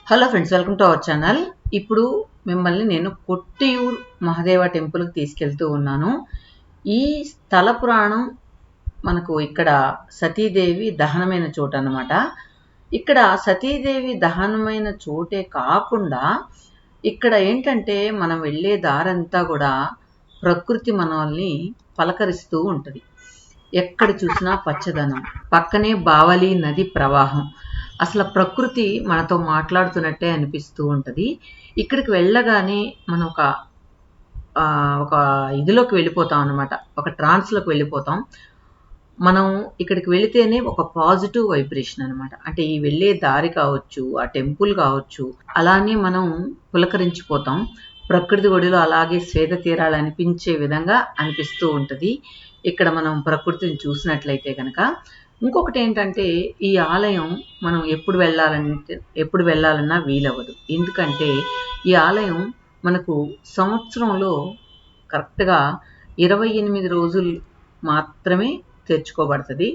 Hello friends, welcome to our channel. ఇప్పుడు మిమ్మల్ని నేను కొట్టియూర్ మహాదేవ టెంపుల్కి తీసుకెళ్తూ ఉన్నాను. ఈ స్థల పురాణం మనకు ఇక్కడ సతీదేవి దహనమైన చోటు అన్నమాట. ఇక్కడ సతీదేవి దహనమైన చోటే కాకుండా ఇక్కడ ఏంటంటే మనం వెళ్ళే దారంతా కూడా ప్రకృతి మనల్ని పలకరిస్తూ ఉంటుంది. ఎక్కడ చూసినా పచ్చదనం, పక్కనే బావలి నది ప్రవాహం. అసలు ప్రకృతి మనతో మాట్లాడుతున్నట్టే అనిపిస్తూ ఉంటుంది. ఇక్కడికి వెళ్ళగానే మనం ఒక ఇదిలోకి వెళ్ళిపోతాం అన్నమాట, ఒక ట్రాన్స్లోకి వెళ్ళిపోతాం. మనం ఇక్కడికి వెళితేనే ఒక పాజిటివ్ వైబ్రేషన్ అనమాట. అంటే ఈ వెళ్ళే దారి కావచ్చు, ఆ టెంపుల్ కావచ్చు, అలానే మనం పులకరించిపోతాం. ప్రకృతి ఒడిలో అలాగే స్వేద తీరాలు అనిపించే విధంగా అనిపిస్తూ ఉంటుంది ఇక్కడ మనం ప్రకృతిని చూసినట్లయితే కనుక. ఇంకొకటి ఏంటంటే ఈ ఆలయం మనం ఎప్పుడు వెళ్ళాలన్నా వీలవ్వదు. ఎందుకంటే ఈ ఆలయం మనకు సంవత్సరంలో కరెక్ట్గా 28 రోజులు మాత్రమే తెరుచుకోబడుతుంది.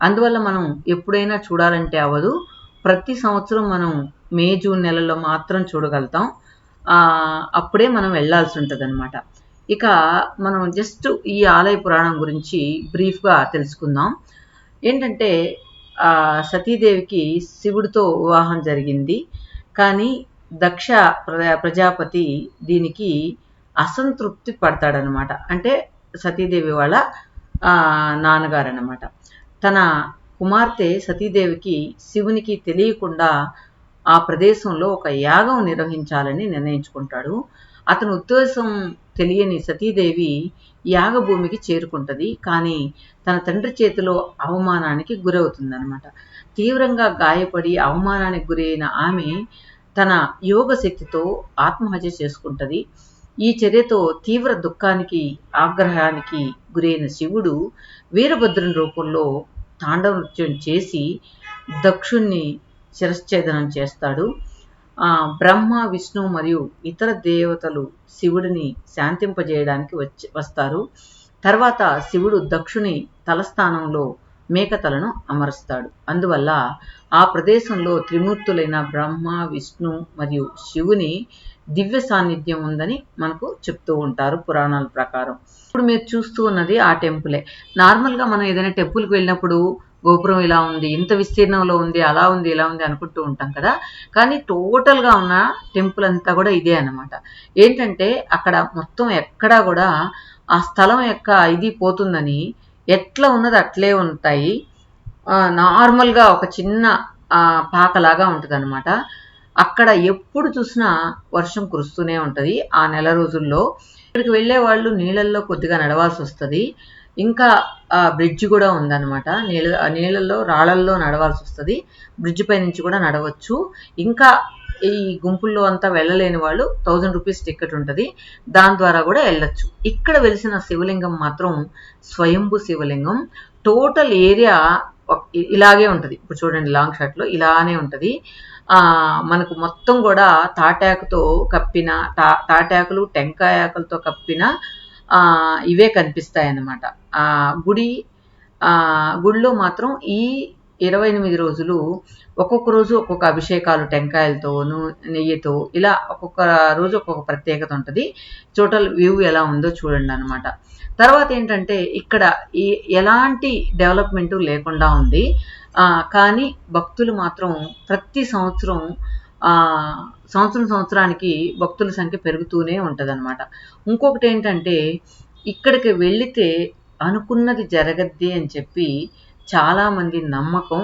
అందువల్ల మనం ఎప్పుడైనా చూడాలంటే అవ్వదు. ప్రతి సంవత్సరం మనం మే జూన్ నెలల్లో మాత్రం చూడగలుగుతాం. అప్పుడే మనం వెళ్ళాల్సి ఉంటుంది అనమాట. ఇక మనం జస్ట్ ఈ ఆలయ పురాణం గురించి బ్రీఫ్గా తెలుసుకుందాం. ఏంటంటే సతీదేవికి శివుడితో వివాహం జరిగింది. కానీ దక్ష ప్రజాపతి దీనికి అసంతృప్తి పడతాడనమాట. అంటే సతీదేవి వాళ్ళ నాన్నగారు అన్నమాట. తన కుమార్తె సతీదేవికి శివునికి తెలియకుండా ఆ ప్రదేశంలో ఒక యాగం నిర్వహించాలని నిర్ణయించుకుంటాడు. అతని ఉద్దేశం తెలియని సతీదేవి యాగభూమికి చేరుకుంటుంది. కానీ తన తండ్రి చేతిలో అవమానానికి గురవుతుందన్నమాట. తీవ్రంగా గాయపడి అవమానానికి గురైన ఆమె తన యోగ శక్తితో ఆత్మహత్య చేసుకుంటుంది. ఈ చర్యతో తీవ్ర దుఃఖానికి, ఆగ్రహానికి గురైన శివుడు వీరభద్రుని రూపంలో తాండవ నృత్యం చేసి దక్షుణ్ణి శిరశ్ఛేదనం చేస్తాడు. బ్రహ్మ, విష్ణు మరియు ఇతర దేవతలు శివుడిని శాంతింపజేయడానికి వస్తారు. తర్వాత శివుడు దక్షుని తలస్థానంలో మేకతలను అమరుస్తాడు. అందువల్ల ఆ ప్రదేశంలో త్రిమూర్తులైన బ్రహ్మ, విష్ణు మరియు శివుని దివ్య సాన్నిధ్యం ఉందని మనకు చెప్తూ ఉంటారు పురాణాల ప్రకారం. ఇప్పుడు మీరు చూస్తూ ఉన్నది ఆ టెంపులే. నార్మల్గా మనం ఏదైనా టెంపుల్కి వెళ్ళినప్పుడు గోపురం ఇలా ఉంది, ఇంత విస్తీర్ణంలో ఉంది, అలా ఉంది, ఇలా ఉంది అనుకుంటూ ఉంటాం కదా. కానీ టోటల్గా ఉన్న టెంపుల్ అంతా కూడా ఇదే అన్నమాట. ఏంటంటే అక్కడ మొత్తం ఎక్కడా కూడా ఆ స్థలం యొక్క ఇది పోతుందని ఎట్లా ఉన్నది అట్లే ఉంటాయి. నార్మల్గా ఒక చిన్న పాకలాగా ఉంటుంది అనమాట. అక్కడ ఎప్పుడు చూసినా వర్షం కురుస్తూనే ఉంటుంది ఆ నెల రోజుల్లో. ఇక్కడికి వెళ్ళే వాళ్ళు నీళ్ళల్లో కొద్దిగా నడవాల్సి వస్తుంది. ఇంకా బ్రిడ్జ్ కూడా ఉందన్నమాట. నీళ్ళల్లో రాళ్ళల్లో నడవాల్సి వస్తుంది. బ్రిడ్జ్ పై నుంచి కూడా నడవచ్చు. ఇంకా ఈ గుంపుల్లో అంతా వెళ్ళలేని వాళ్ళు 1000 రూపీస్ టికెట్ ఉంటుంది, దాని ద్వారా కూడా వెళ్ళొచ్చు. ఇక్కడ వెలిసిన శివలింగం మాత్రం స్వయంభూ శివలింగం. టోటల్ ఏరియా ఇలాగే ఉంటుంది. ఇప్పుడు చూడండి, లాంగ్ షాట్లో ఇలానే ఉంటుంది. మనకు మొత్తం కూడా తాటాకుతో కప్పిన తాటాకులు, టెంకాయ ఆకులతో కప్పిన ఇవే కనిపిస్తాయి అన్నమాట. గుడిలో మాత్రం ఈ 28 రోజులు ఒక్కొక్క రోజు ఒక్కొక్క అభిషేకాలు, టెంకాయలతో, నెయ్యితో, ఇలా ఒక్కొక్క రోజు ఒక్కొక్క ప్రత్యేకత ఉంటుంది. టోటల్ వ్యూ ఎలా ఉందో చూడండి అనమాట. తర్వాత ఏంటంటే ఇక్కడ ఎలాంటి డెవలప్మెంట్ లేకుండా ఉంది. కానీ భక్తులు మాత్రం ప్రతి సంవత్సరానికి భక్తుల సంఖ్య పెరుగుతూనే ఉంటుంది అనమాట. ఇంకొకటి ఏంటంటే ఇక్కడికి వెళితే అనుకున్నది జరగద్ది అని చెప్పి చాలామంది నమ్మకం.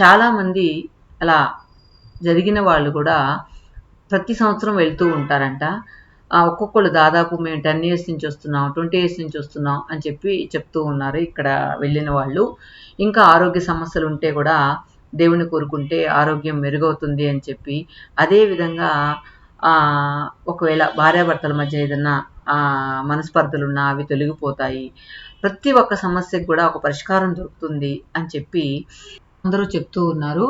చాలామంది అలా జరిగిన వాళ్ళు కూడా ప్రతి సంవత్సరం వెళ్తూ ఉంటారంట. ఒక్కొక్కళ్ళు దాదాపు మేము 10 years నుంచి వస్తున్నాం, 20 years నుంచి వస్తున్నాం అని చెప్తూ ఉన్నారు ఇక్కడ వెళ్ళిన వాళ్ళు. ఇంకా ఆరోగ్య సమస్యలు ఉంటే కూడా దేవుని కోరుకుంటే ఆరోగ్యం మెరుగవుతుంది అని చెప్పి, అదేవిధంగా ఒకవేళ భార్యాభర్తల మధ్య ఏదన్నా మనస్పర్ధలున్నా అవి తొలగిపోతాయి, ప్రతి ఒక్క సమస్యకు కూడా ఒక పరిష్కారం దొరుకుతుంది అని చెప్పి అందరూ చెప్తూ ఉన్నారు.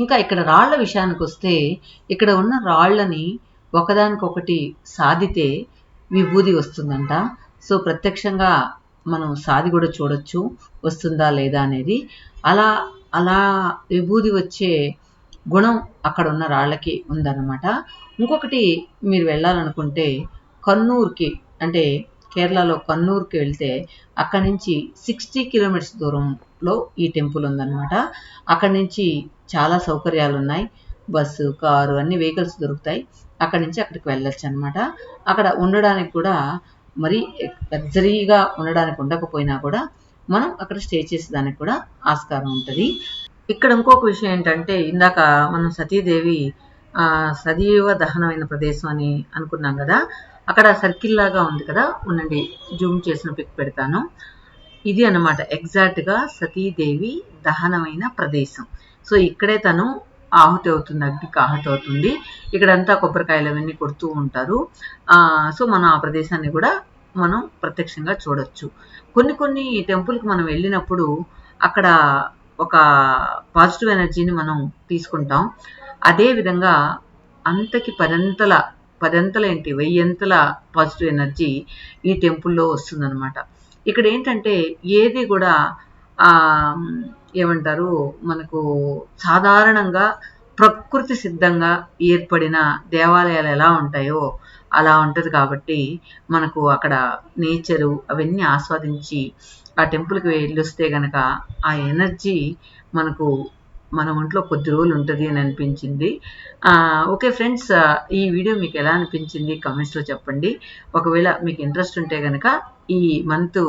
ఇంకా ఇక్కడ రాళ్ల విషయానికి వస్తే, ఇక్కడ ఉన్న రాళ్లని ఒకదానికొకటి సాధితే విభూది వస్తుందంట. సో ప్రత్యక్షంగా మనం సాది కూడా చూడొచ్చు వస్తుందా లేదా అనేది. అలా విభూది వచ్చే గుణం అక్కడ ఉన్న రాళ్ళకి ఉందన్నమాట. ఇంకొకటి మీరు వెళ్ళాలనుకుంటే కన్నూర్కి, అంటే కేరళలో కన్నూర్కి వెళ్తే అక్కడి నుంచి 60 కిలోమీటర్స్ దూరంలో ఈ టెంపుల్ ఉందన్నమాట. అక్కడి నుంచి చాలా సౌకర్యాలు ఉన్నాయి. బస్సు, కారు అన్ని వెహికల్స్ దొరుకుతాయి. అక్కడి నుంచి అక్కడికి వెళ్ళొచ్చు అనమాట. అక్కడ ఉండడానికి కూడా మరి లగ్జరీగా ఉండడానికి ఉండకపోయినా కూడా మనం అక్కడ స్టే చేసేదానికి కూడా ఆస్కారం ఉంటుంది. ఇక్కడ ఇంకొక విషయం ఏంటంటే, ఇందాక మనం సతీదేవి సజీవ దహనమైన ప్రదేశం అని అనుకున్నాం కదా, అక్కడ సర్కిల్ లాగా ఉంది కదా, ఉండండి జూమ్ చేసిన పిక్ పెడతాను. ఇది అన్నమాట ఎగ్జాక్ట్గా సతీదేవి దహనమైన ప్రదేశం. సో ఇక్కడే తను ఆహుతి అవుతుంది, అగ్నికి ఆహుతి అవుతుంది. ఇక్కడంతా కొబ్బరికాయలు అవన్నీ కొడుతూ ఉంటారు. సో మనం ఆ ప్రదేశాన్ని కూడా మనం ప్రత్యక్షంగా చూడొచ్చు. కొన్ని టెంపుల్కి మనం వెళ్ళినప్పుడు అక్కడ ఒక పాజిటివ్ ఎనర్జీని మనం తీసుకుంటాం. అదే విధంగా అంతకి పదంతల ఏంటి 1000 పాజిటివ్ ఎనర్జీ ఈ టెంపుల్లో వస్తుందన్నమాట. ఇక్కడ ఏంటంటే ఏది కూడా ఏమంటారు, మనకు సాధారణంగా ప్రకృతి సిద్ధంగా ఏర్పడిన దేవాలయాలు ఎలా ఉంటాయో అలా ఉంటుంది. కాబట్టి మనకు అక్కడ నేచరు అవన్నీ ఆస్వాదించి ఆ టెంపుల్కి వెళ్ళొస్తే గనక ఆ ఎనర్జీ మనకు మన ఒంట్లో కొద్ది రోజులు ఉంటుంది అని అనిపించింది. ఓకే ఫ్రెండ్స్, ఈ వీడియో మీకు ఎలా అనిపించింది కమెంట్స్లో చెప్పండి. ఒకవేళ మీకు ఇంట్రెస్ట్ ఉంటే కనుక ఈ మంత్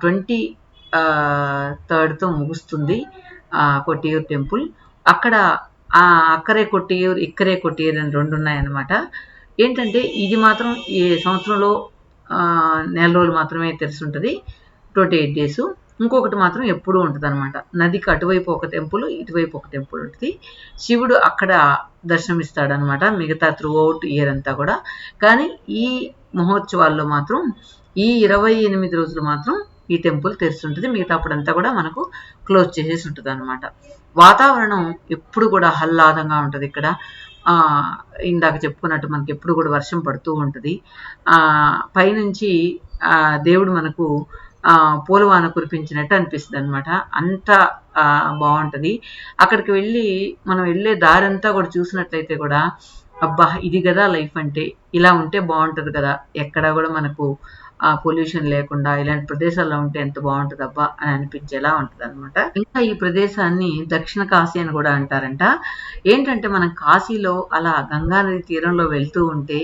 23తో ముగుస్తుంది కొట్టియూర్ టెంపుల్. అక్కడ అక్కరే కొట్టియూర్, ఇక్కరే కొట్టియూర్ అని 2 ఉన్నాయన్నమాట. ఏంటంటే ఇది మాత్రం ఈ సంవత్సరంలో నెల రోజులు మాత్రమే తెరిచి ఉంటుంది, 28 డేస్. ఇంకొకటి మాత్రం ఎప్పుడూ ఉంటుంది అనమాట. నదికి అటువైపు ఒక టెంపుల్, ఇటువైపు ఒక టెంపుల్ ఉంటుంది. శివుడు అక్కడ దర్శనమిస్తాడనమాట మిగతా త్రూ అవుట్ ఇయర్ అంతా కూడా. కానీ ఈ మహోత్సవాల్లో మాత్రం ఈ 28 రోజులు మాత్రం ఈ టెంపుల్ తెరిచి ఉంటుంది. మిగతా అప్పుడంతా కూడా మనకు క్లోజ్ చేసేసి ఉంటుంది అనమాట. వాతావరణం ఎప్పుడు కూడా ఆహ్లాదంగా ఉంటుంది ఇక్కడ. ఇందాక చెప్పుకున్నట్టు మనకి ఎప్పుడు కూడా వర్షం పడుతూ ఉంటుంది. పైనుంచి దేవుడు మనకు పూలవాన కురిపించినట్టు అనిపిస్తుంది అనమాట. అంత బాగుంటుంది. అక్కడికి వెళ్ళి మనం వెళ్ళే దారంతా కూడా చూసినట్లయితే కూడా అబ్బా ఇది కదా లైఫ్ అంటే, ఇలా ఉంటే బాగుంటుంది కదా, ఎక్కడ కూడా మనకు పొల్యూషన్ లేకుండా ఇలాంటి ప్రదేశాల్లో ఉంటే ఎంత బాగుంటుంది అబ్బా అని అనిపించేలా ఉంటుంది అనమాట. ఇంకా ఈ ప్రదేశాన్ని దక్షిణ కాశీ అని కూడా అంటారంట. ఏంటంటే మనం కాశీలో అలా గంగానది తీరంలో వెళ్తూ ఉంటే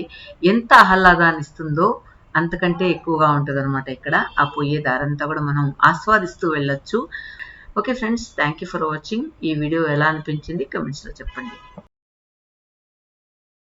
ఎంత ఆహ్లాదాన్ని ఇస్తుందో అంతకంటే ఎక్కువగా ఉంటుంది అనమాట. ఇక్కడ ఆ పోయే దారంతా కూడా మనం ఆస్వాదిస్తూ వెళ్ళొచ్చు. Okay friends, thank you for watching. ఈ వీడియో ఎలా అనిపించింది కమెంట్స్లో చెప్పండి.